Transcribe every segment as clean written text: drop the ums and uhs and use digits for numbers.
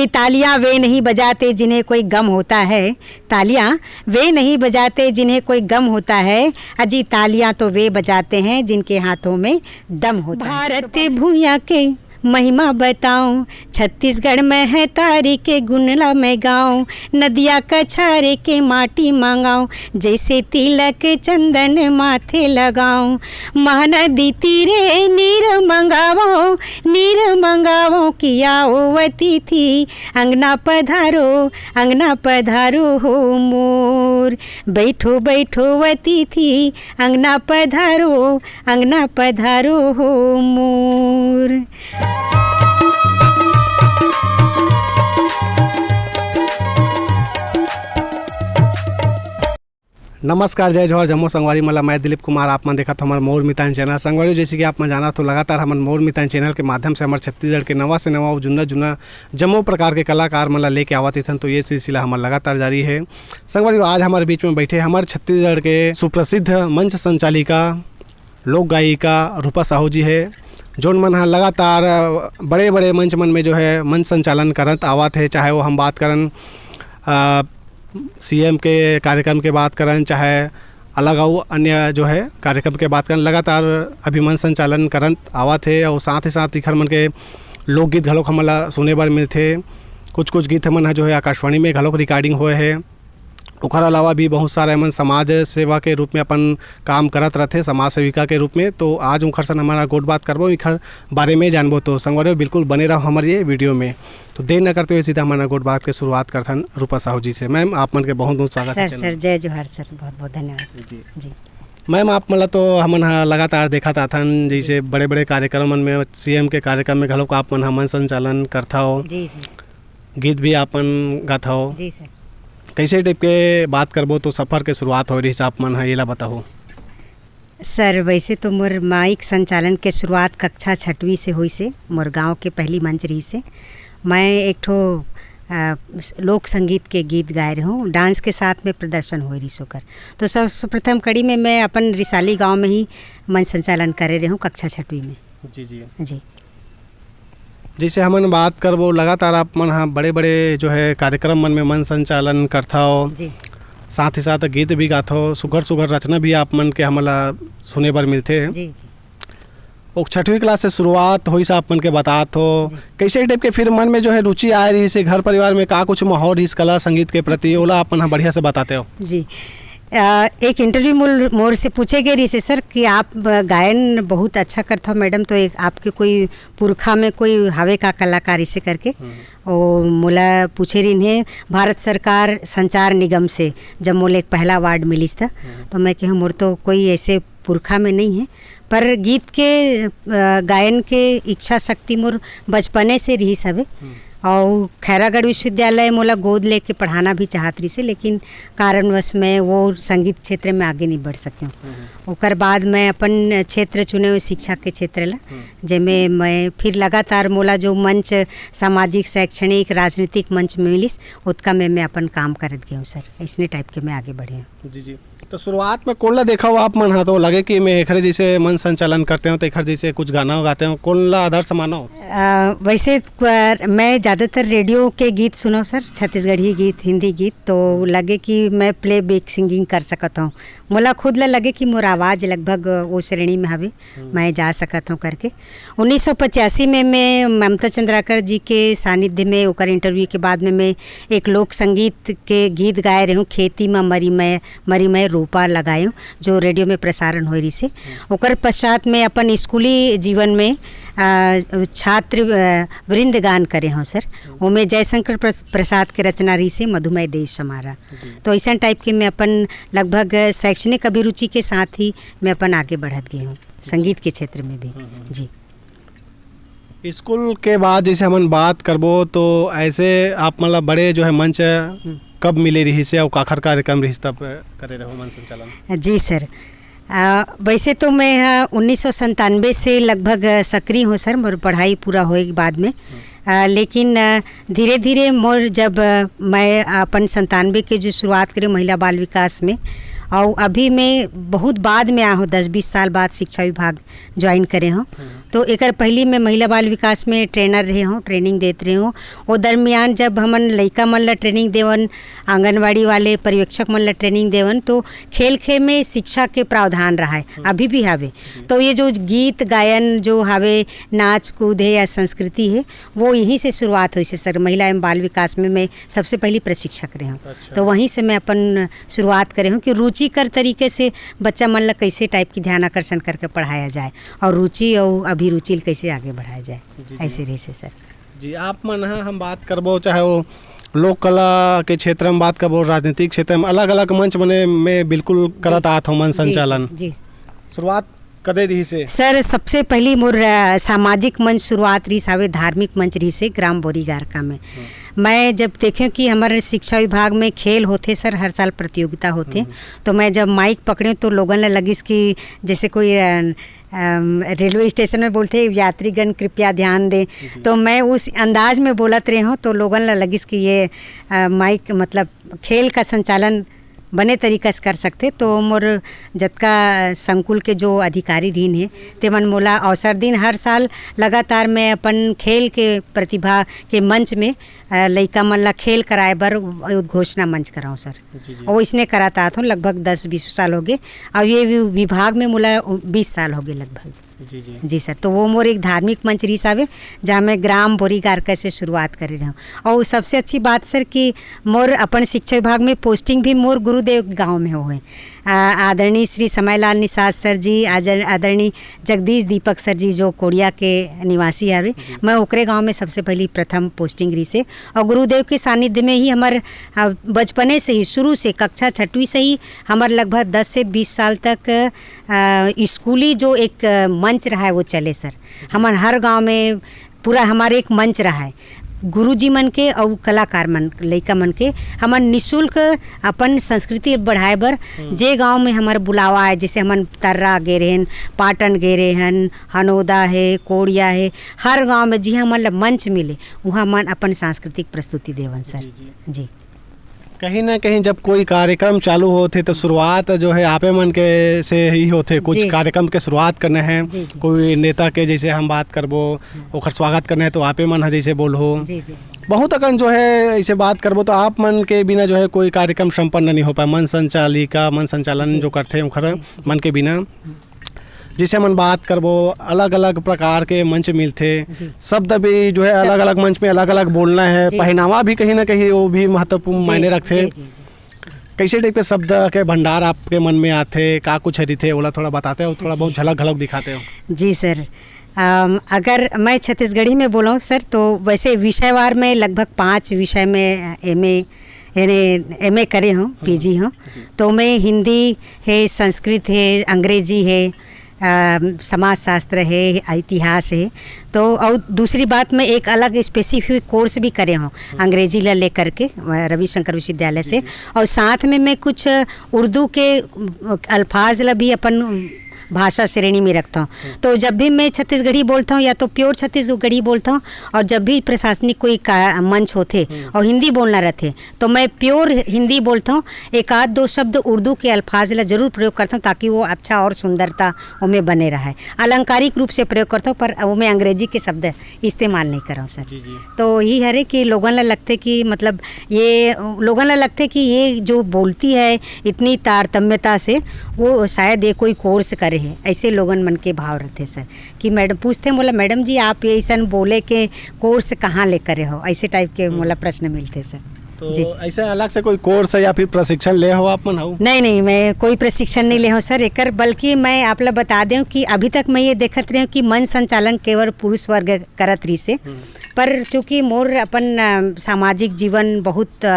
कि तालियां वे नहीं बजाते जिन्हें कोई गम होता है, तालियां वे नहीं बजाते जिन्हें कोई गम होता है, अजी तालियां तो वे बजाते हैं जिनके हाथों में दम होता है। भारत भूया के महिमा बताऊं, छत्तीसगढ़ में है तारी के गुनला में गाऊं, नदिया कछारे के माटी मांगाऊं, जैसे तिलक चंदन माथे लगाऊं, महानदी तीरे नीर मंगावो किया ओवती थी, अंगना पधारो हो मोर, बैठो बैठो वती थी, अंगना पधारो हो मोर। नमस्कार, जय जोहर जम्मू संगवारी मला मैं दिलीप कुमार। आप मन देखा हमारे मोर मितान चैनल संगवारी। जैसे कि आप मन जाना तो लगातार हमारे मोर मितान चैनल के माध्यम से हमारे छत्तीसगढ़ के नवा से नवा जुना जम्मू प्रकार के कलाकार मन लेके आवत थन, तो ये सिलसिला हमारा लगातार जारी है। संगवारी आज हमारे बीच में बैठे हमारे छत्तीसगढ़ के सुप्रसिद्ध मंच संचालिका लोक गायिका रूपा साहू जी है, जोन मन हाँ लगातार बड़े बड़े मंच मन में जो है मंच संचालन करत आवत है। चाहे वो हम बात करन सीएम के कार्यक्रम के बात करन, चाहे अलग अन्य जो है कार्यक्रम के बात करन, लगातार अभी मंच संचालन करत आवत है। और साथ ही साथ इखर मन के लोकगीत घलोक हमला सुने बर मिलते। कुछ गीत मन है जो है आकाशवाणी में घलोक रिकॉर्डिंग हुए है। ओकर अलावा भी बहुत सारे मन समाज सेवा के रूप में अपन काम करत रहते, समाज सेविका के रूप में। तो आज उनखर सन हमारा गोट बात करबो, इखर बारे में जानबो। तो संगवारी बिल्कुल बने रहो हमारे ये वीडियो में। तो देर न करते हुए सीधा हमारा गोट बात के शुरुआत करथन रूपा साहू जी से। मैम आप मन के बहुत बहुत स्वागत है सर। जय जोहर सर, बहुत बहुत धन्यवाद जी। मैम आप मतलब तो हमन लगातार देखा था जैसे बड़े बड़े कार्यक्रम में सीएम के कार्यक्रम में घलोक आप मन मंच संचालन करता हो जी, गीत भी आपन गाता हो जी सर। कैसे टाइप के बात करबो तो सफ़र के शुरुआत हो रही हिसाब मन है, ये ला बताओ सर। वैसे तो मोर माइक संचालन के शुरुआत कक्षा 6वीं से हुई से, मोर गांव के पहली मंच रही से। मैं एक ठो लोक संगीत के गीत गाए रही हूँ, डांस के साथ में प्रदर्शन हो रही सोकर। तो सर्वप्रथम कड़ी में मैं अपन रिसाली गांव में ही मंच संचालन करे रही हूँ कक्षा 6वीं में जी। जैसे हमन बात करबो लगातार आप मन हाँ बड़े बड़े जो है कार्यक्रम मन में मन संचालन करता हो जी, साथ ही साथ गीत भी गाता हो, सुघर रचना भी आप मन के हमला सुने बर मिलते हैं जी। और 6वीं क्लास से शुरुआत हुई से आप मन के बातात हो, कैसे टाइप के फिर मन में जो है रुचि आ रही से घर परिवार में का कुछ माहौल इस कला संगीत के प्रति, ओला आप मन हाँ बढ़िया से बताते हो जी। एक इंटरव्यू मोर से पूछे गए रही से सर कि आप गायन बहुत अच्छा करता हो मैडम, तो एक आपके कोई पुरखा में कोई हावे का कलाकारी से करके। और मोला पूछे रही है भारत सरकार संचार निगम से जब मोला एक पहला अवार्ड मिलीस था, तो मैं कहूँ मोर तो कोई ऐसे पुरखा में नहीं है, पर गीत के गायन के इच्छा शक्ति मोर बचपने से रही सब। और खैरागढ़ विश्वविद्यालय मोला गोद लेके पढ़ाना भी चाहत रही से, लेकिन कारणवश मैं वो संगीत क्षेत्र में आगे नहीं बढ़ सकी हूँ। ओकर बाद मैं अपन क्षेत्र चुने हुए शिक्षा के क्षेत्र ला, जिसमें मैं फिर लगातार मोला जो मंच सामाजिक शैक्षणिक राजनीतिक मंच में मिलिस, उतका में मैं अपन काम करत गई हूँ सर। इसने टाइप के मैं आगे बढ़ी हूँ जी। तो शुरुआत में कौन ला देखा हो आप मन हाँ, तो लगे कि मैं एक जैसे मन संचालन करते हो तो एक जैसे कुछ गाना गाते हो, कौन ला आदर्श मानो? वैसे मैं ज़्यादातर रेडियो के गीत सुनो सर, छत्तीसगढ़ी गीत, हिंदी गीत। तो लगे कि मैं प्ले बैक सिंगिंग कर सकता हूँ। मोला खुद ला लगे कि मोर आवाज़ लगभग वो श्रेणी में हवे, मैं जा सकता हूँ करके। 1985 में मैं ममता चंद्राकर जी के सानिध्य में ओकर इंटरव्यू के बाद में मैं एक लोक संगीत के गीत गाए रही हूँ, खेती में मरी मैं रोपा लगाए हूँ, जो रेडियो में प्रसारण हो रही से। ओकर पश्चात में अपन स्कूली जीवन में छात्र वृंद गान करे हों सर, उनमें जयशंकर प्रसाद के रचना रही से मधुमेह देश हमारा। तो ऐसा टाइप के मैं अपन लगभग शैक्षणिक अभिरुचि के साथ ही मैं अपन आगे बढ़त गई हूँ संगीत के क्षेत्र में भी जी। स्कूल के बाद जैसे हम बात करबो तो ऐसे आप मतलब बड़े जो है मंच कब मिले रही से और काखर कार्यक्रम रही तब करे रहो मन संचालन? जी सर, वैसे तो मैं 1997 से लगभग सक्रिय हूँ सर, मोर पढ़ाई पूरा होए के बाद में। लेकिन धीरे धीरे मोर जब मैं अपन 97 के जो शुरुआत करी महिला बाल विकास में, और अभी मैं बहुत बाद में आ हूँ, 10-20 साल बाद शिक्षा विभाग ज्वाइन करे हूँ। तो एकर पहले मैं महिला बाल विकास में ट्रेनर रहे हूँ, ट्रेनिंग देते रहे हूँ। वो दरमियान जब हमन लइका मन ला ट्रेनिंग देवन, आंगनवाड़ी वाले पर्यवेक्षक मन ला ट्रेनिंग देवन, तो खेल खेल में शिक्षा के प्रावधान रहा है, अभी भी हवे। तो ये जो गीत गायन जो हवे, नाच कूद है या संस्कृति है, वो यहीं से शुरुआत हुई से सर। महिला एवं बाल विकास में मैं सबसे पहली प्रशिक्षक रही हूँ। अच्छा। तो वहीं से मैं अपन शुरुआत करे हूँ कि रुचिकर तरीके से बच्चा मन ला कैसे टाइप की ध्यान आकर्षण करके पढ़ाया जाए और रुचि और अभिरुचि कैसे आगे बढ़ाया जाए, ऐसे रही से सर। जी, आप मन हम बात करबो चाहे वो लोक कला के क्षेत्र में बात करबो, राजनीतिक क्षेत्र में, अलग अलग मंच बने में बिल्कुल करत आत हो मन संचालन। जी शुरुआत कदे रही से सर? सबसे पहली मोर सामाजिक मंच शुरुआत रही सावे, धार्मिक मंच रही से ग्राम बोरीगारका में। मैं जब देखें कि हमारे शिक्षा विभाग में खेल होते सर, हर साल प्रतियोगिता होते, तो मैं जब माइक पकड़े तो लोगों ने लगिस कि जैसे कोई रेलवे स्टेशन में बोलते यात्रीगण कृपया ध्यान दें, तो मैं उस अंदाज में बोलत रही हूँ, तो लोगों ने लगिस कि ये माइक मतलब खेल का संचालन बने तरीका से कर सकते। तो मोर जतका संकुल के जो अधिकारी रीन है ते मन मोला अवसर दिन, हर साल लगातार मैं अपन खेल के प्रतिभा के मंच में लइका मन ला खेल कराए बर घोषणा मंच कराऊँ सर। और इसने कराता हूँ लगभग 10-20 साल हो गए, और ये विभाग में मोला 20 साल हो गए लगभग। जी सर। तो वो मोर एक धार्मिक मंच रही सावे, जहाँ मैं ग्राम बोरीगारका से शुरुआत कर रही हूँ। और सबसे अच्छी बात सर कि मोर अपन शिक्षा विभाग में पोस्टिंग भी मोर गुरुदेव गांव में हुए। आदरणीय श्री समयलाल निषाद सर जी, आदरणीय जगदीश दीपक सर जी जो कोड़िया के निवासी है, मैं ओकरे गांव में सबसे पहली प्रथम पोस्टिंग रही से। और गुरुदेव के सानिध्य में ही हमार बचपने से ही, शुरू से कक्षा 6वीं से ही हमार लगभग 10 से 20 साल तक स्कूली जो एक मंच रहा है वो चले सर। हमार हर गांव में पूरा हमारे एक मंच रहा है, गुरुजी मन के और कलाकार मन, लइका मन के हमन निःशुल्क अपन संस्कृति बढ़ाए बर जे गांव में हमार बुलावा है, जैसे हमन तर्रा गे रहेन, पाटन गे रहेन, हनोदा है, कोड़िया है, हर गांव में जी हमन ला मंच मिले वहाँ मन अपन सांस्कृतिक प्रस्तुति देवन सर। जी कहीं ना कहीं जब कोई कार्यक्रम चालू होते तो शुरुआत जो है आपे मन के से ही होते, कुछ कार्यक्रम के शुरुआत करने हैं, कोई नेता के जैसे हम बात करबो ओकर स्वागत करने है तो आपे मन है जैसे बोल हो। बहुत अकन जो है ऐसे बात करबो तो आप मन के बिना जो है कोई कार्यक्रम संपन्न नहीं हो पाए। मन संचालन जो करते ओखर मन के बिना जिसे मन बात करबो, अलग अलग प्रकार के मंच मिलते, शब्द भी जो है अलग अलग मंच में अलग अलग बोलना है, पहनावा भी कहीं ना कहीं वो भी महत्वपूर्ण मायने रखते। कैसे टाइप के शब्द के भंडार आपके मन में आते, का कुछ हरी ओला थोड़ा बताते हो, थोड़ा बहुत झलक झलक दिखाते हो? जी सर। अगर मैं छत्तीसगढ़ी में बोलाऊँ सर तो वैसे विषयवार में लगभग 5 विषय में एमए करे हूँ, पीजी हूँ। तो मैं हिंदी है, संस्कृत है, अंग्रेजी है, समाजशास्त्र है, इतिहास है। तो और दूसरी बात मैं एक अलग स्पेसिफिक कोर्स भी करे हूँ अंग्रेजी ला लेकर के रविशंकर विश्वविद्यालय से, और साथ में मैं कुछ उर्दू के अल्फाज ला भी अपन भाषा श्रेणी में रखता हूँ। तो जब भी मैं छत्तीसगढ़ी बोलता हूँ या तो प्योर छत्तीसगढ़ी बोलता हूँ, और जब भी प्रशासनिक कोई मंच होते और हिंदी बोलना रहते तो मैं प्योर हिंदी बोलता हूँ। 1-2 शब्द उर्दू के अल्फाज ला जरूर प्रयोग करता हूँ ताकि वो अच्छा और सुंदरता उनमें बने रहे। अलंकारिक रूप से प्रयोग करता हूँ पर वो मैं अंग्रेजी के शब्द इस्तेमाल नहीं कर रहा हूँ सर। तो यही है कि लोगों ला लगते कि मतलब ये लोगों ला लगते कि ये जो बोलती है इतनी तारतम्यता से वो शायद ये कोई कोर्स करे है, ऐसे लोगन मन के भाव रहते सर। कि मैडम पूछते बोला मैडम जी आप ऐसा बोले के कोर्स कहाँ लेकर हो, ऐसे टाइप के मोला प्रश्न मिलते सर। तो ऐसे अलग से कोई कोर्स या फिर प्रशिक्षण ले हो आप मन हो? नहीं, मैं कोई प्रशिक्षण नहीं ले हूँ सर एकर, बल्कि मैं आप लोग बता दूँ कि अभी तक मैं ये देखत रही हूँ कि मंच संचालन केवल पुरुष वर्ग करत रही से, पर चूँकि मोर अपन सामाजिक जीवन बहुत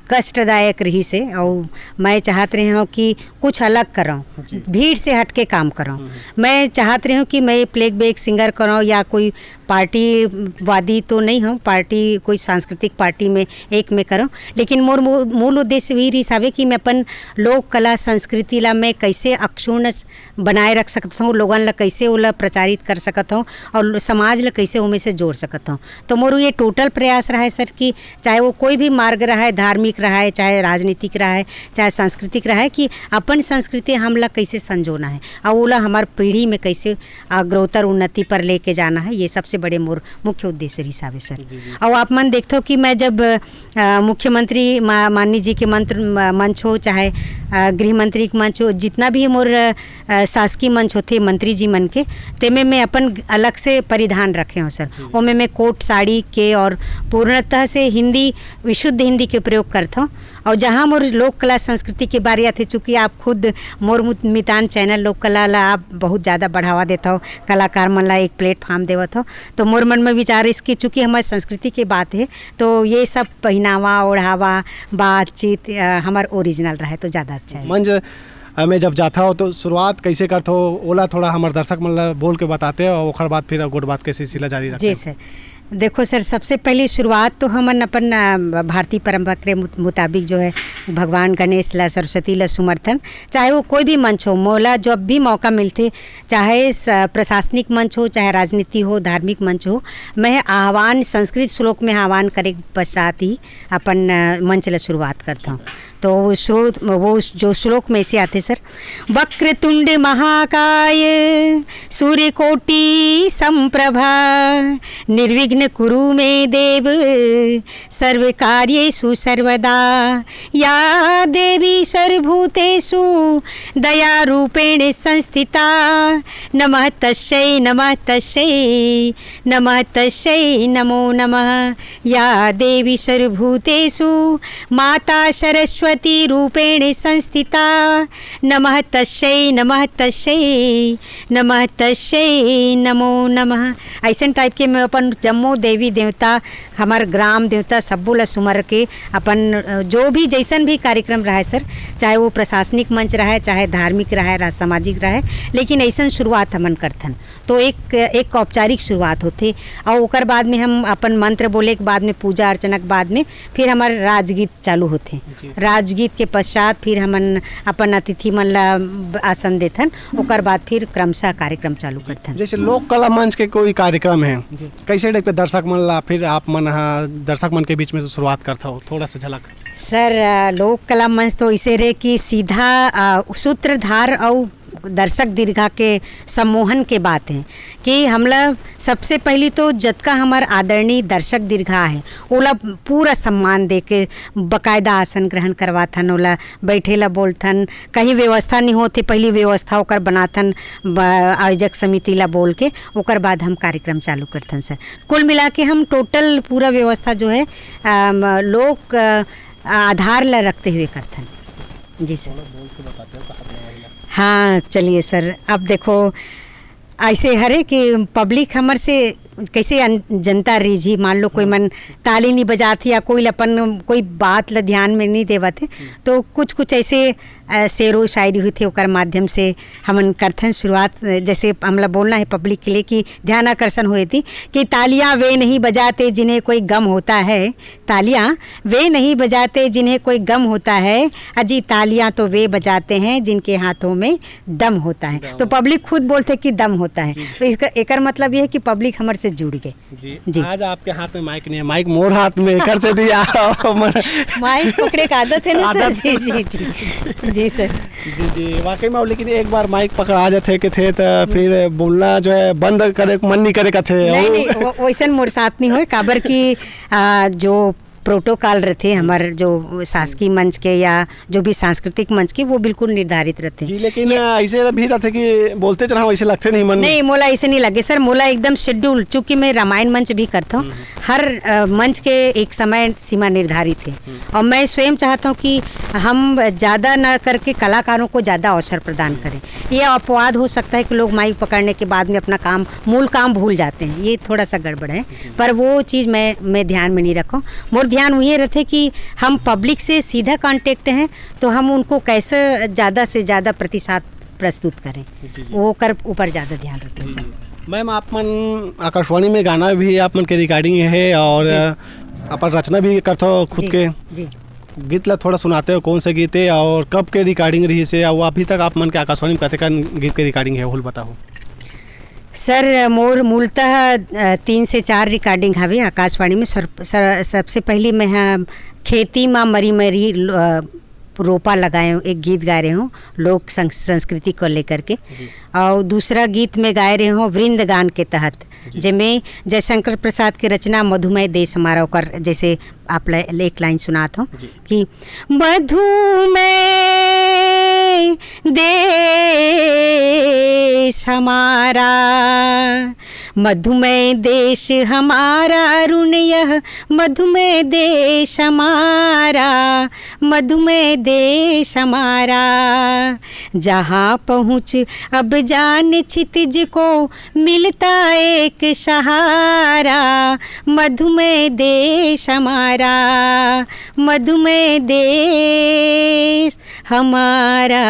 कष्टदायक रही से और मैं चाहत रही हूँ कि कुछ अलग कराऊँ, भीड़ से हट के काम कराऊँ। मैं चाहत रही हूँ कि मैं प्लेबैक सिंगर कराऊँ या कोई पार्टीवादी तो नहीं हूँ, पार्टी कोई सांस्कृतिक पार्टी में एक में करूँ, लेकिन मोर मूल उद्देश्य वही हिसाबे कि मैं अपन लोक कला संस्कृति ला मैं कैसे अक्षुण्ण बनाए रख सकता हूँ, लोगन ला कैसे ओला प्रचारित कर सकता हूँ और समाज ला कैसे उमें से जोड़ सकता हूँ। तो मोर ये टोटल प्रयास रहा है सर कि चाहे वो कोई भी मार्ग रहा है, धार्मिक रहा है, चाहे राजनीतिक रहा है, चाहे सांस्कृतिक रहा है, कि अपन संस्कृति हमला कैसे संजोना है और ओला हमार पीढ़ी में कैसे अग्रोत्तर उन्नति पर लेके जाना है, ये सबसे बड़े मोर मुख्य उद्देश्य हिसाब है सर। और आप मन देखते हो कि मैं जब मुख्यमंत्री माननीय जी के मंच हो, चाहे गृह मंत्री के मंच हो, जितना भी मोर शासकीय मंच होते मंत्री जी मन के, तेमें मैं अपन अलग से परिधान रखे हूँ सर। ओमें मैं कोट साड़ी के और पूर्णतः से हिंदी, विशुद्ध हिंदी के प्रयोग करता हूँ। और जहाँ मोर लोक कला संस्कृति के बारे आते, चूँकि आप खुद मोर मितान चैनल लोक कला ला आप बहुत ज़्यादा बढ़ावा देता हो, कलाकार मन ला एक प्लेटफॉर्म देवत हो, तो मोर मन में विचार इसकी चूँकि हमारी संस्कृति की बात है, तो ये सब पहनावा ओढ़ावा बातचीत हमार ओरिजिनल रहे तो ज़्यादा अच्छा है। मंच मैं जब जाता हो तो शुरुआत कैसे करते हो, ओला थोड़ा हमारे दर्शक मतलब बोल के बताते हो और ओखर बाद फिर गुड बात के सिलसिला जारी रखते जी सर। देखो सर, सबसे पहली शुरुआत तो हमन अपन भारतीय परंपरा के मुताबिक जो है भगवान गणेश ला, सरस्वती ला समर्थन, चाहे वो कोई भी मंच हो, मोला जब भी मौका मिलते, चाहे प्रशासनिक मंच हो, चाहे राजनीति हो, धार्मिक मंच हो, मैं आह्वान संस्कृत श्लोक में आह्वान करे पश्चात ही अपन मंच ला शुरुआत करता हूँ। तो वो जो श्लोक में ऐसे आते सर, वक्रतुंड महाकाय सूर्यकोटि संप्रभा निर्विघ्न कुरु मे देव सर्व कार्येषु सर्वदा या देवी सर्वभूतेषु दया रूपेण संस्थिता नमः तस्यै नमः तस्यै नमः तस्यै नमो नमः या देवी सर्वभूतेषु माता सरस्वती रूपेण संस्थिता नमः तस्यै नमः तस्यै नमः तस्यै नमो नमः। ऐसे टाइप के मैं अपन जम्मो देवी देवता, हमार ग्राम देवता सबो ला सुमर के अपन जो भी जैसन भी कार्यक्रम रहा है सर, चाहे वो प्रशासनिक मंच रहा है, चाहे धार्मिक रहा है, सामाजिक रहा है, लेकिन ऐसा शुरुआत हमन करथन। तो एक औपचारिक शुरुआत होती और ओकर बाद में हम अपन मंत्र बोले के बाद में पूजा अर्चना के बाद में फिर हमारे राजगीत चालू होते। राजगीत के पश्चात फिर हमन अपन अतिथि मन ला आसन देथन, ओकर बाद फिर क्रमशः कार्यक्रम चालू करथन। जैसे लोक कला मंच के कोई कार्यक्रम है, कैसे टाइप के दर्शक मन ला फिर आप मन दर्शक मन के बीच में तो शुरुआत करता हो, थोड़ा सा झलक। सर लोक कला मंच तो इसे रहे कि सीधा सूत्रधार और दर्शक दीर्घा के सम्मोहन के बात है कि हमला सबसे पहली तो जतका हमार आदरणीय दर्शक दीर्घा है ओला पूरा सम्मान दे के बकायदा आसन ग्रहण करवाथन, ओला बैठेला बोलथन, कहीं व्यवस्था नहीं होती पहली व्यवस्था ओकर बनाथन आयोजक समिति ला बोल के, ओकर बाद हम कार्यक्रम चालू करथन सर। कुल मिला के हम टोटल पूरा व्यवस्था जो है लोक आधार ला रखते हुए करथन। जी सर। हाँ चलिए सर, अब देखो ऐसे हरे कि पब्लिक हमर से कैसे जनता रिझी, मान लो कोई मन ताली नहीं बजाती या कोई अपन कोई बात ला ध्यान में नहीं देवत है, तो कुछ ऐसे शेरो शायरी हुई थे ओकर माध्यम से हमन करथन शुरुआत। जैसे हमला बोलना है पब्लिक के लिए कि ध्यान आकर्षण हुई थी कि तालियां वे नहीं बजाते जिन्हें कोई गम होता है, तालियां वे नहीं बजाते जिन्हें कोई गम होता है, अजी तालियां तो वे बजाते हैं जिनके हाथों में दम होता है। तो पब्लिक खुद बोलते कि दम होता है, तो इसका एकर मतलब ये है कि पब्लिक हमारे से जुड़ गए। जी। आज आपके हाथ में माइक नहीं है, माइक मोर हाथ में कर से दिया माइक पकड़े का आदत है ना सर। जी जी जी जी सर। जी वाकई में। लेकिन एक बार माइक पकड़ा जाते के थे तो फिर बोलना जो है बंद करे मन नहीं करे का थे। नहीं वैसा मोर साथ नहीं हो, काबर की जो प्रोटोकॉल रहते हमारे जो शासकीय मंच के या जो भी सांस्कृतिक मंच के वो बिल्कुल निर्धारित रहते जी। लेकिन ऐसे भी रहते कि बोलते चला वैसे लगते नहीं मन नहीं, मोला ऐसे नहीं लगे सर, मोला एकदम शेड्यूल, चूँकि मैं रामायण मंच भी करता हूँ, हर मंच के एक समय सीमा निर्धारित है और मैं स्वयं चाहता हूँ कि हम ज़्यादा ना करके कलाकारों को ज़्यादा अवसर प्रदान करें। ये अपवाद हो सकता है कि लोग माइक पकड़ने के बाद में अपना मूल काम भूल जाते हैं, ये थोड़ा सा गड़बड़ है, पर वो चीज़ मैं ध्यान में नहीं रखूँ। मोर ध्यान ये रहते कि हम पब्लिक से सीधा कांटेक्ट हैं तो हम उनको कैसे ज़्यादा से ज़्यादा प्रतिशत प्रस्तुत करें, वो कर ऊपर ज़्यादा ध्यान रखते हैं सर। मैम आप मन आकाशवाणी में गाना भी आप मन के रिकॉर्डिंग है और अपन रचना भी करते हो खुद के जी गीत ला थोड़ा सुनाते हो कौन से गीत है और कब के रिकॉर्डिंग रही से और अभी तक आप मन के आकाशवाणी में कते गीत के रिकॉर्डिंग है होल बताओ। सर मोर मूलतः 3 से 4 रिकॉर्डिंग हवे आकाशवाणी में। सबसे पहले मैं खेती माँ मरी मरी रोपा लगाए हूँ, एक गीत गा रहे हूँ लोक संस्कृति को लेकर के, और दूसरा गीत में गाए रहे हूँ वृंदगान के तहत, जिसमें जयशंकर प्रसाद की रचना मधुमेह देश हमारा कर, जैसे आप एक लाइन सुनाता हूँ कि मधुमेह देश हमारा, मधुमेह देश हमारा ऋण यह मधुमेह देश हमारा, मधुमेह देश हमारा, जहाँ पहुँच अब जान क्षितिज को मिलता एक सहारा, मधुमेह देश हमारा, मधुमेह देश हमारा।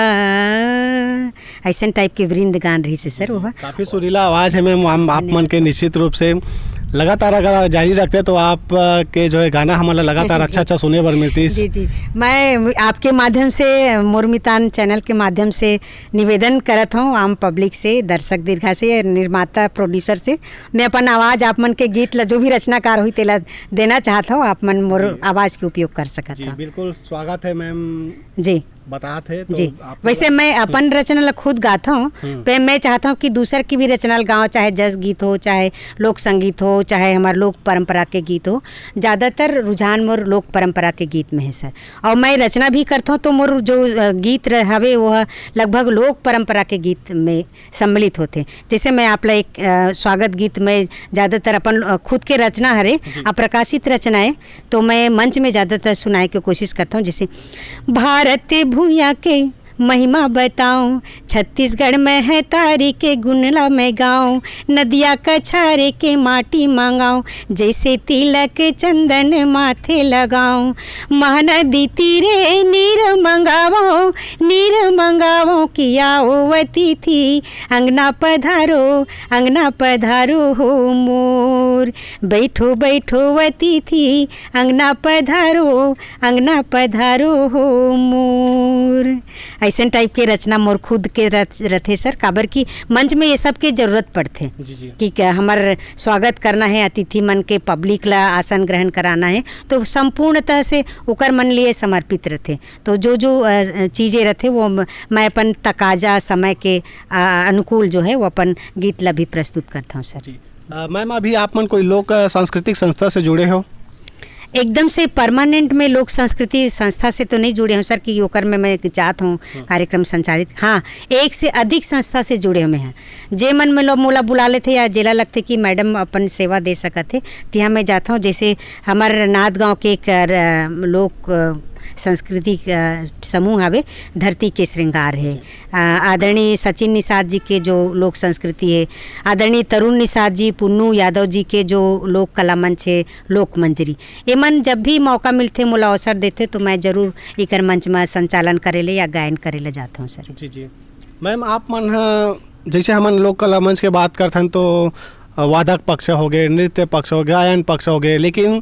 ऐसा टाइप के वृंद गान रही से सर वो काफ़ी सुरीला आवाज़ है मैम। आप मन के निश्चित रूप से लगातार अगर जारी रखते तो आप के जो है गाना हमारा लगातार अच्छा सुने बर मिलती। जी मैं आपके माध्यम से मुर्मितान चैनल के माध्यम से निवेदन करत हूँ आम पब्लिक से, दर्शक दीर्घा से, निर्माता प्रोड्यूसर से, मैं अपन आवाज़ आप मन के गीत ला जो भी रचनाकार हुई तेला देना चाहता हूँ, आप मन मोर आवाज़ के उपयोग कर सकत जी हो। बिल्कुल स्वागत है मैम जी बताते तो जी। वैसे मैं अपन रचना ला खुद गाता हूँ, पे मैं चाहता हूँ कि दूसर की भी रचना गाओ, चाहे जस गीत हो, चाहे लोक संगीत हो, चाहे हमारे लोक परंपरा के गीत हो। ज़्यादातर रुझान मोर लोक परंपरा के गीत में है सर, और मैं रचना भी करता हूँ तो मोर जो गीत हवे वो लगभग लोक परंपरा के गीत में सम्मिलित होते। जैसे मैं आप ला एक स्वागत गीत में ज़्यादातर अपन खुद के रचना हरे अप्रकाशित रचनाएँ तो मैं मंच में ज़्यादातर सुनाए की कोशिश करता हूँ। जैसे भारत भूया के महिमा बताऊं, छत्तीसगढ़ में है तारी के गुनला में गाऊं, नदिया कछारे के माटी मांगाऊं, जैसे तिलक चंदन माथे लगाऊं, महानदी तीरे नीर मंगावो किया ओवती थी, अंगना पधारो हो मोर, बैठो बैठो वती थी, अंगना पधारो हो मोर। ऐसे टाइप के रचना मोर खुद के रथे सर, काबर की मंच में ये सब के जरूरत पड़ते कि हमार स्वागत करना है, अतिथि मन के पब्लिक ला आसन ग्रहण कराना है, तो संपूर्णतः से ओकर मन लिए समर्पित रहते। तो जो चीज़ें रहते वो मैं अपन तकाजा समय के अनुकूल जो है वो अपन गीत ला भी प्रस्तुत करता हूँ सर। मैम अभी आप मन कोई लोक सांस्कृतिक संस्था से जुड़े हो? एकदम से परमानेंट में लोक संस्कृति संस्था से तो नहीं जुड़े हूँ सर, कि ओकर में मैं चाहता हूँ कार्यक्रम संचालित। हाँ, एक से अधिक संस्था से जुड़े हुए हैं, जे मन में लोग मोला बुला लेते या जेला लगते कि मैडम अपन सेवा दे सकते तिहाँ मैं जाता हूँ। जैसे हमारे नाथ गाँव के एक लोक संस्कृति समूह हवे धरती के श्रृंगार है, आदरणीय सचिन निषाद जी के जो लोक संस्कृति है, आदरणीय तरुण निषाद जी, पुन्नू यादव जी के जो लोक कला मंच है लोक मंजरी, ये मन जब भी मौका मिलते मोला अवसर देते तो मैं जरूर इकर मंच में संचालन करेले या गायन करेले जाता हूँ सर। जी मैम आप मन जैसे हमन लोक कला मंच के बात करते हैं तो वादक पक्ष हो गए, नृत्य पक्ष हो गए, गायन पक्ष हो गए, लेकिन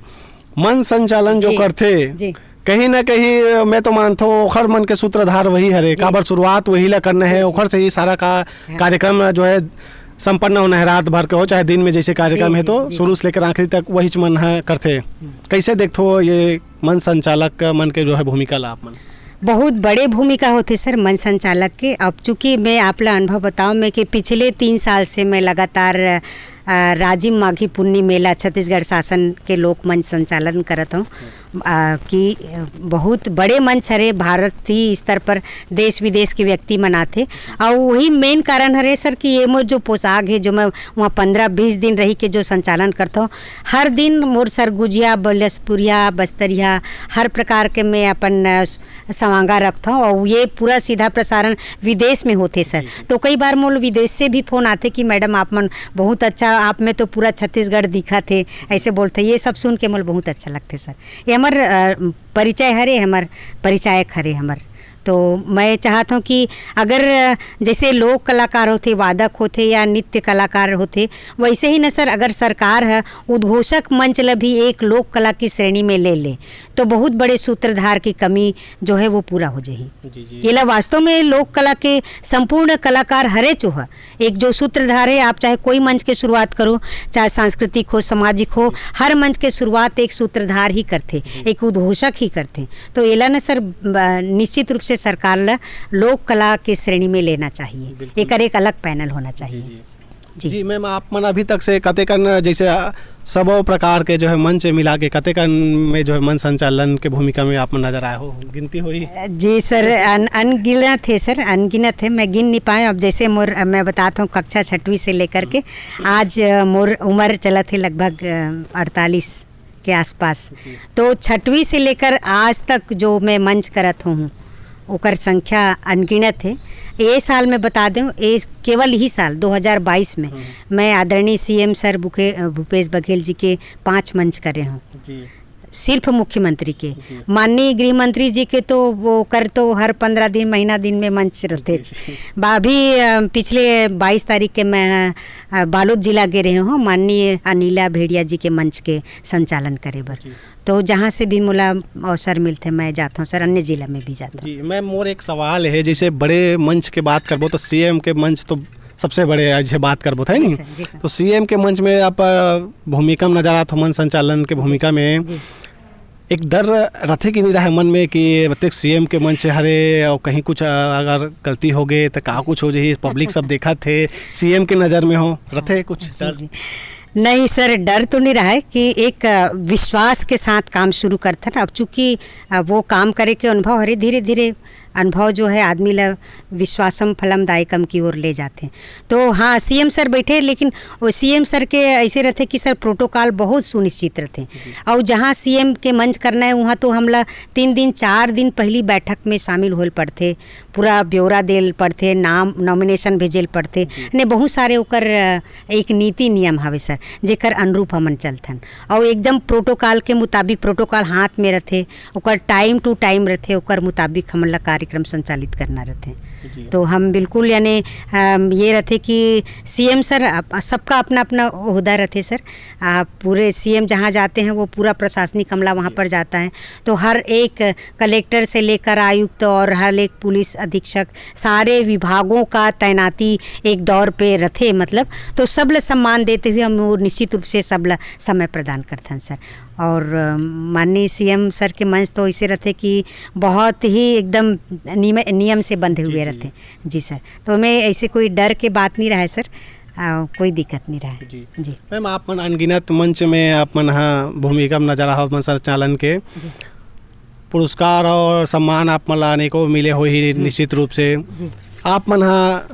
मन संचालन जो करते कहीं ना कहीं मैं तो मानता हूँ ओखर मन के सूत्रधार वही हरे, काबर शुरुआत वही ला करना है, ओखर से ही सारा का कार्यक्रम जो है संपन्न होना है, रात भर के हो चाहे दिन में जैसे कार्यक्रम है तो शुरू से लेकर आखिरी तक वही मन है करते। कैसे देखते हो ये मन संचालक मन के जो है भूमिका ला आप मन? बहुत बड़े भूमिका होते सर मन संचालक के। अब चूँकि मैं आप ला अनुभव बताऊँ मैं कि पिछले 3 साल से मैं लगातार राजिम माघी पुन्नी मेला छत्तीसगढ़ शासन के लोक मंच संचालन करता हूँ, कि बहुत बड़े मंच हरे, भारतीय स्तर पर देश विदेश के व्यक्ति मनाते, और वही मेन कारण हरे सर कि ये मोर जो पोशाक है जो मैं वहाँ 15-20 दिन रही के जो संचालन करता हूँ, हर दिन मोर सरगुजिया, बलसपुरिया, बस्तरिया हर प्रकार के मैं अपन सवांगा रखता हूँ, और ये पूरा सीधा प्रसारण विदेश में होते सर। तो कई बार मोर विदेश से भी फ़ोन आते कि मैडम आप मन बहुत अच्छा, आप में तो पूरा छत्तीसगढ़ दिखा थे, ऐसे बोलते। ये सब सुन के मोल बहुत अच्छा लगते सर। ये हमार परिचय हरे, हमार परिचायक हरे हमार तो मैं चाहता हूँ कि अगर जैसे लोक कलाकार होते, वादक होते या नृत्य कलाकार होते, वैसे ही न सर अगर सरकार है उद्घोषक मंच ला भी एक लोक कला की श्रेणी में ले ले तो बहुत बड़े सूत्रधार की कमी जो है वो पूरा हो जाएगी। ये ला वास्तव में लोक कला के संपूर्ण कलाकार हरे चूहा एक जो सूत्रधार है। आप चाहे कोई मंच की शुरुआत करो, चाहे सांस्कृतिक हो, सामाजिक हो, हर मंच के शुरुआत एक सूत्रधार ही करते, एक उद्घोषक ही करते। तो ये ला न सर निश्चित रूप से सरकार ला लोक कला के श्रेणी में लेना चाहिए, एक अलग पैनल होना चाहिए। जी मैम, आप मन अभी तक से कतेकन जैसे सब प्रकार के जो है मंच मिला के कतेकन में जो है मंच संचालन के भूमिका में आप नजर आए हो, गिनती हुई? जी सर, अनगिनत है सर, अनगिनत है, मैं गिन नहीं पाए। अब जैसे मैं बताता हूँ कक्षा 6वीं से लेकर के आज मोर उम्र चला थे लगभग 48 के आसपास। तो 6वीं से लेकर आज तक जो मैं मंच करत हूँ ओकर संख्या अनगिनत है। ये साल मैं बता दूं, ये केवल ही साल 2022 में मैं आदरणीय सीएम सर भूपेश बघेल जी के 5 मंच करे हूँ, सिर्फ मुख्यमंत्री के। माननीय गृह मंत्री जी के तो वो कर तो हर 15 दिन महीना दिन में मंच रहते। अभी पिछले 22 तारीख के मैं बालोद जिला गे रहे हूँ, माननीय अनिला भेड़िया जी के मंच के संचालन करे बर। तो जहाँ से भी मुला अवसर मिलते मैं जाता हूँ सर, अन्य जिला में भी जाता हूँ। जी मैम, मोर एक सवाल है, जैसे बड़े मंच के बात करबो तो सीएम के मंच तो सबसे बड़े जैसे बात करबो था नहीं, तो सीएम के मंच में आप भूमिका में नजर आता मंच संचालन के भूमिका में एक डर रथे कि नहीं रहे मन में कि प्रत्येक सीएम के मंच हरे और कहीं कुछ अगर गलती हो गई तो का कुछ हो जाए, पब्लिक सब देखा थे सीएम के नज़र में हो रथे कुछ डर? नहीं सर, डर तो नहीं रहा है कि एक विश्वास के साथ काम शुरू करते ना। अब चूँकि वो काम करे के अनुभव हरे धीरे धीरे अनुभव जो है आदमी ला विश्वासम फलम दायकम की ओर ले जाते हैं। तो हाँ, सीएम सर बैठे, लेकिन वो सीएम सर के ऐसे रहते कि सर प्रोटोकॉल बहुत सुनिश्चित रहते। और जहाँ सीएम के मंच करना है वहाँ तो हमला 3 दिन 4 दिन पहली बैठक में शामिल होल पड़ते, पूरा ब्यौरा देल पड़ते, नाम नॉमिनेशन भेजेल पड़ते ने, बहुत सारे ओकर एक नीति नियम हवे सर जेकर अनुरूप हमन चलथन। और एकदम प्रोटोकॉल के मुताबिक प्रोटोकॉल हाथ में रहते, ओकर टाइम टू टाइम रहते, ओकर मुताबिक हमन ला कार्यक्रम संचालित करना रहते। तो हम बिल्कुल यानी ये रहते कि सीएम सर सबका अपना अपना ओहदा रहते सर। पूरे सीएम जहाँ जाते हैं वो पूरा प्रशासनिक अमला वहाँ पर जाता है। तो हर एक कलेक्टर से लेकर आयुक्त और हर एक पुलिस अधीक्षक सारे विभागों का तैनाती एक दौर पे रहते, मतलब तो सब ला सम्मान देते हुए हम वो निश्चित रूप से सब ला समय प्रदान करते हैं सर। और माननीय सीएम सर के मंच तो ऐसे रहते कि बहुत ही एकदम नियम से बंधे हुए रहते। जी सर, तो मैं ऐसे कोई डर के बात नहीं रहा है सर, कोई दिक्कत नहीं रहा है। जी मैम, आप मन अनगिनत मंच में आप मन भूमिका में नजर आओ मन संचालन के पुरस्कार और सम्मान आप मन अनेकों मिले हो ही निश्चित रूप से। आप मन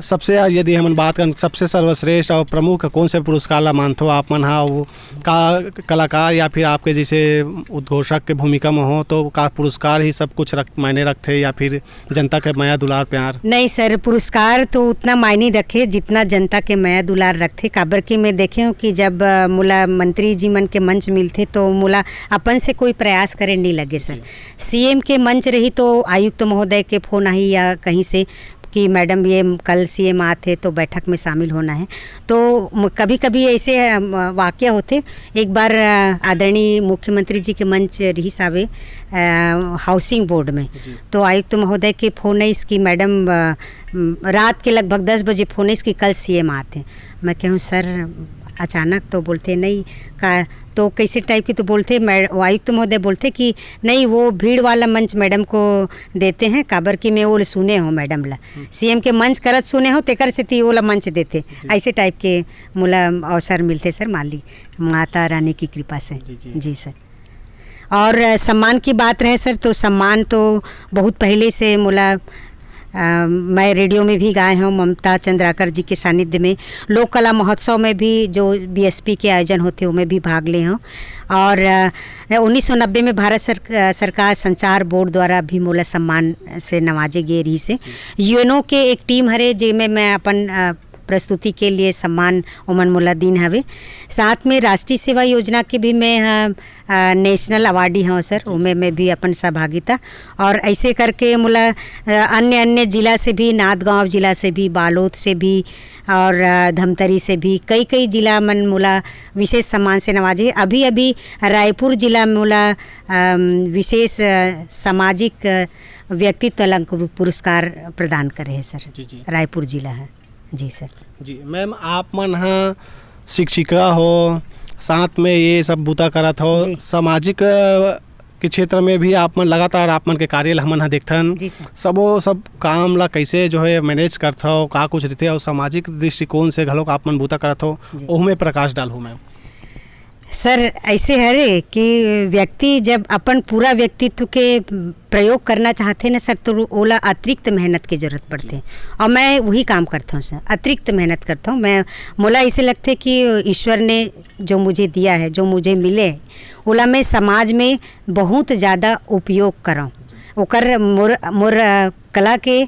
सबसे यदि हम बात करें सबसे सर्वश्रेष्ठ और प्रमुख कौन से पुरस्कार ला मानते आप मन वो का कलाकार या फिर आपके जैसे उद्घोषक के भूमिका में हो तो का पुरस्कार ही सब कुछ मायने रखते या फिर जनता के माया दुलार प्यार? नहीं सर, पुरस्कार तो उतना मायने रखे जितना जनता के माया दुलार रखते। काबर की मैं देखे हूँ कि जब मुला मंत्री जी मन के मंच मिलते तो मुला अपन से कोई प्रयास करे नहीं लगे सर। सीएम के मंच रही तो आयुक्त महोदय के फोन आई या कहीं से कि मैडम ये कल सीएम आते तो बैठक में शामिल होना है। तो कभी कभी ऐसे वाक़या होते। एक बार आदरणीय मुख्यमंत्री जी के मंच रही सावे हाउसिंग बोर्ड में, तो आयुक्त महोदय के फ़ोन है इसकी मैडम रात के लगभग 10 बजे फ़ोन है इसकी कल सीएम आते। मैं कहूँ सर अचानक, तो बोलते नहीं का तो कैसे टाइप की, तो बोलते आयुक्त महोदय बोलते कि नहीं वो भीड़ वाला मंच मैडम को देते हैं, काबर की मैं वो सुने हो मैडम ला सीएम के मंच करत सुने हो तेकर से ती वो मंच देते। ऐसे टाइप के मुला अवसर मिलते सर, माली माता रानी की कृपा से। जी सर। और सम्मान की बात रहे सर तो सम्मान तो बहुत पहले से मुला मैं रेडियो में भी गाए हूँ, ममता चंद्राकर जी के सानिध्य में लोक कला महोत्सव में भी जो बीएसपी के आयोजन होते हैं उनमें भी भाग लिए हूँ। और 1990 में भारत सरकार संचार बोर्ड द्वारा भी मोला सम्मान से नवाजे गए रही से। यूएनओ के एक टीम हरे जिनमें मैं अपन प्रस्तुति के लिए सम्मान ओमन मोला दिन हवे। साथ में राष्ट्रीय सेवा योजना के भी मैं नेशनल अवार्डी हूँ सर, उमें मैं भी अपन सहभागिता, और ऐसे करके मोला अन्य अन्य जिला से भी, नांदगांव जिला से भी, बालोद से भी और धमतरी से भी कई जिला मन मोला विशेष सम्मान से नवाजे। अभी अभी रायपुर जिला में मोला विशेष सामाजिक व्यक्तित्व अलंकृत पुरस्कार प्रदान करे है सर। जी। रायपुर जिला है जी सर। जी मैम, आप मन हाँ शिक्षिका हो, साथ में ये सब बूता करत हो, सामाजिक के क्षेत्र में भी आप मन लगातार आप मन के कार्य हमन हा देखथन, सब काम ला कैसे जो है मैनेज करत हो, का कुछ रहते और सामाजिक दृष्टिकोण से घलोक आप मन बूता करत हो, ओहमे प्रकाश डालहूँ मैं। सर ऐसे है कि व्यक्ति जब अपन पूरा व्यक्तित्व के प्रयोग करना चाहते ना सर, तो ओला अतिरिक्त मेहनत की ज़रूरत पड़ते, और मैं वही काम करता हूँ सर, अतिरिक्त मेहनत करता हूँ मैं। मोला ऐसे लगते कि ईश्वर ने जो मुझे दिया है, जो मुझे मिले, ओला मैं समाज में बहुत ज़्यादा उपयोग कराऊँ, ओकर मोर कला के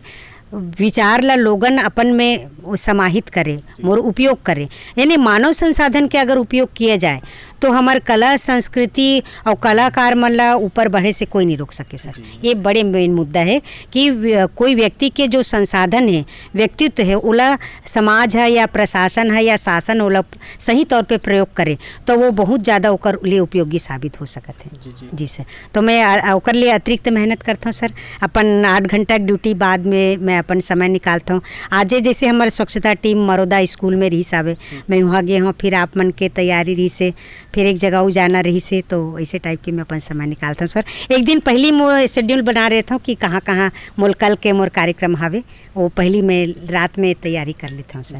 विचार ला लोगन अपन में समाहित करे, मोर उपयोग करे। यानी मानव संसाधन के अगर उपयोग किया जाए तो हमार कला संस्कृति और कलाकार मन ला ऊपर बढ़े से कोई नहीं रोक सके सर। ये बड़े मेन मुद्दा है कि कोई व्यक्ति के जो संसाधन है, व्यक्तित्व है, ओला समाज है या प्रशासन है या शासन ओला सही तौर पे प्रयोग करे तो वो बहुत ज़्यादा ओकर लिए उपयोगी साबित हो सकत है। जी सर। तो मैं ओकर लिए अतिरिक्त मेहनत करता हूँ सर। अपन 8 घंटा ड्यूटी बाद में मैं अपन समय निकालता हूँ। आज जैसे हमारे स्वच्छता टीम मरोदा स्कूल में रही सावे, मैं वहाँ गए हूँ, फिर आप मन के तैयारी रही से, फिर एक जगह जाना रही से, तो ऐसे टाइप के मैं अपन समय निकालता हूँ सर। एक दिन पहली मैं शेड्यूल बना रहता हूँ कि कहाँ कहाँ मोल कल के मोर कार्यक्रम हावे, वो पहली मैं रात में तैयारी कर लेता हूँ सर।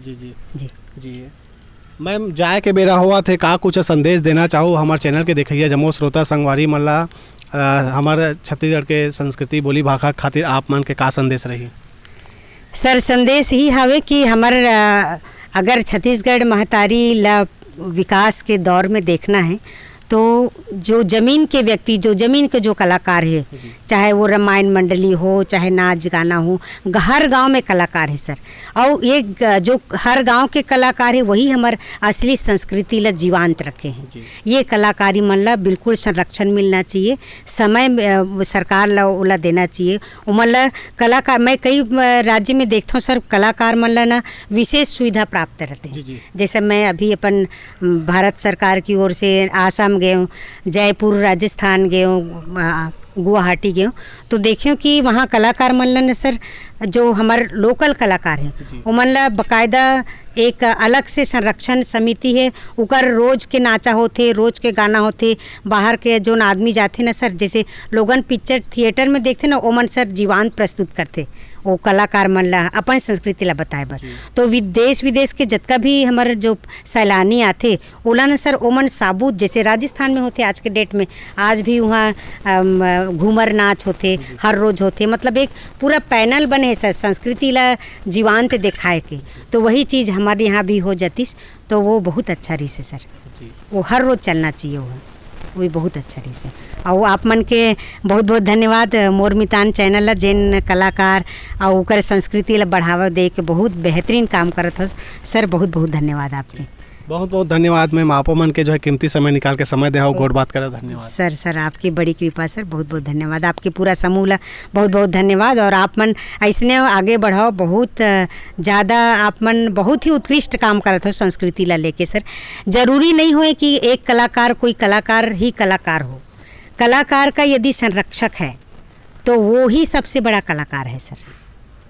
जी मैम, जाए के बेरा हुआ थे, का कुछ संदेश देना चाहो हमारे चैनल के देखिए जमो श्रोता संगवारी मन ला, हमारे छत्तीसगढ़ के संस्कृति बोली भाषा खातिर आप मन के का संदेश रही? सर संदेश ही हावे कि हमार अगर छत्तीसगढ़ महतारी ला विकास के दौर में देखना है तो जो ज़मीन के व्यक्ति, जो ज़मीन के जो कलाकार है, चाहे वो रामायण मंडली हो, चाहे नाच गाना हो, हर गांव में कलाकार है सर। और ये जो हर गांव के कलाकार है वही हमार असली संस्कृति ला जीवांत रखे हैं। ये कलाकारी मन ला बिल्कुल संरक्षण मिलना चाहिए, समय सरकार ला ओला देना चाहिए। उमन ला कलाकार, मैं कई राज्य में देखता हूँ सर, कलाकार मन ला ना विशेष सुविधा प्राप्त रहते हैं। जैसे मैं अभी अपन भारत सरकार की ओर से आसाम गए हूँ, जयपुर राजस्थान गए हूँ, गुवाहाटी गए हूँ, तो देखे कि वहाँ कलाकार मन ला सर, जो हमारे लोकल कलाकार हैं वो मन ला बाकायदा एक अलग से संरक्षण समिति है, उकर रोज के नाचा होते, रोज के गाना होते। बाहर के जो आदमी जाते ना सर, जैसे लोगन पिक्चर थिएटर में देखते ना, वो मन सर जीवांत प्रस्तुत करते, वो कलाकार मन ला अपन संस्कृति ला बताए बर। तो देश विदेश के जितना भी हमारे जो सैलानी आते ओला न सर, ओमन साबुत, जैसे राजस्थान में होते आज के डेट में, आज भी वहाँ घूमर नाच होते, हर रोज होते, मतलब एक पूरा पैनल बने है सर संस्कृति ला जीवांत दिखाए के। तो वही चीज़ हमारे यहाँ भी हो जाती तो वो बहुत अच्छा रही से सर, वो हर रोज़ चलना चाहिए, वो बहुत अच्छा रही से। और आप मन के बहुत बहुत धन्यवाद मोर मितान चैनल ला, जेन कलाकार और ओकर संस्कृति ला बढ़ावा दे के बहुत बेहतरीन काम करत हो सर। बहुत बहुत धन्यवाद आपके, बहुत बहुत धन्यवाद मैम, आपो मन के जो है कीमती समय निकाल के समय दे हो गोड़ बात करे, धन्यवाद सर। आपकी बड़ी कृपा सर, बहुत बहुत धन्यवाद। आपके पूरा समूह ला बहुत बहुत धन्यवाद। और आप मन ऐसने आगे बढ़ाओ, बहुत ज़्यादा आप मन बहुत ही उत्कृष्ट काम करत हो संस्कृति ला लेके सर। जरूरी नहीं हो कि एक कलाकार, कोई कलाकार ही कलाकार हो, कलाकार का यदि संरक्षक है तो वो ही सबसे बड़ा कलाकार है सर।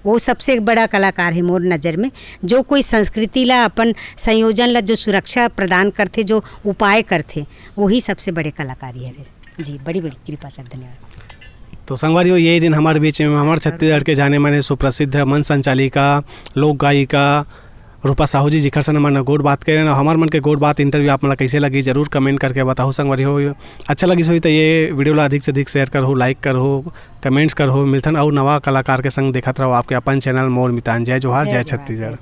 वो सबसे बड़ा कलाकार है मोर नज़र में, जो कोई संस्कृति ला अपन संयोजन ला जो सुरक्षा प्रदान करते, जो उपाय करते, वही सबसे बड़े कलाकारी है जी। बड़ी बड़ी कृपा सर, धन्यवाद। तो संगवारियों, यही दिन हमारे बीच में हमारे छत्तीसगढ़ के जाने माने सुप्रसिद्ध मन संचालिका, लोक गायिका रूपा साहू जी जिखर से मन गोड़ बात करें। हमारे मन के गोड़ बात इंटरव्यू आप मन कैसे लगी जरूर कमेंट करके बताओ संगवारियों। अच्छा लगी सो तो ये वीडियो ला अधिक से अधिक शेयर करो, लाइक करो, कमेंट्स करो। मिलथन और नवा कलाकार के संग देखत रहो आपके अपन चैनल मोर मितान। जय जोहार, जय छत्तीसगढ़।